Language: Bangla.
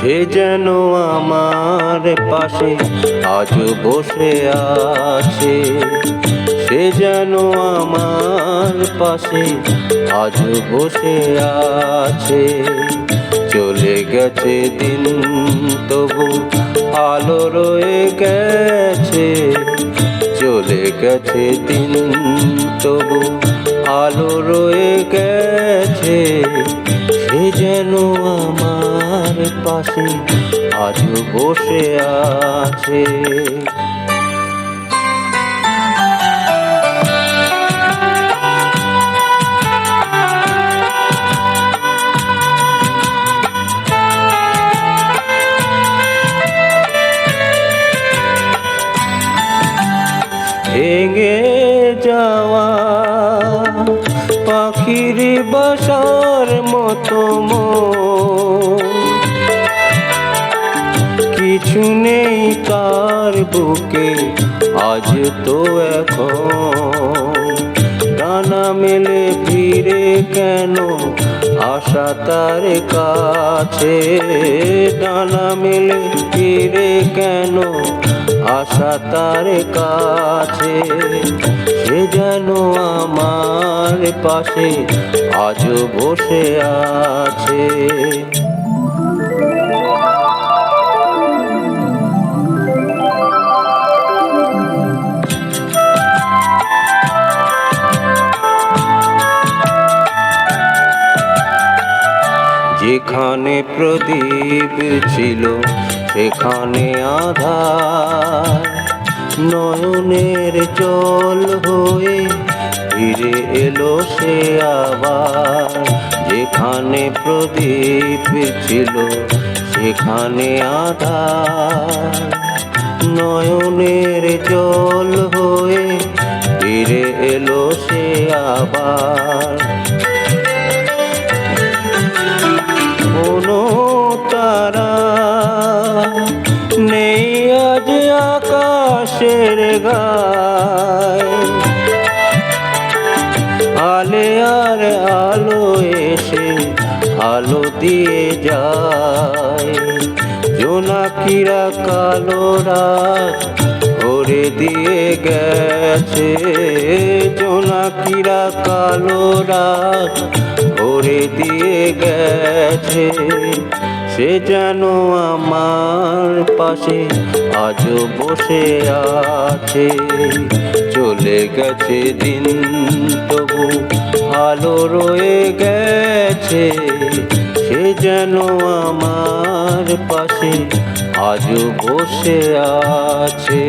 সে যেন আমার পাশে আজও বসে আছে, সে যেন আমার পাশে আজও বসে আছে। চলে গেছে দিন তবু আলো রয়ে গেছে, চলে গেছে দিন তবু আলো রয়ে গেছে। সে যেন আমার পাশে আজও বসে আছে। ভেঙে যাওয়া পাখির বাসার মতো কিছু নেই তার বুকে আজ তো এখন। ডানা মেলে ফিরে কেন আশা তার কাছে, ডানা মেলে ফিরে কেন আশা তার কাছে। সে যেন আমার পাশে আজও বসে আছে। যেখানে প্রদীপ ছিল সেখানে আধার, নয়নের জল হয়ে ফিরে এলো সে আবার। যেখানে প্রদীপ ছিল সেখানে আধার, নয়নের জল হয়ে ফিরে এলো সে আবার। কোনো তারা নেই আজ আকাশের গায়, আলে আর আলো এসে আলো দিয়ে যায়। জোনাকিরা কালো রাত ভরে দিয়ে গেছে, জোনাকিরা কালো রাত ভরে দিয়ে গেছে। সে যেন আমার পাশে আজও বসে আছে, চলে গেছে দিন তবু আলো রয়ে গেছে। সে যেন আমার পাশে আজও বসে আছে।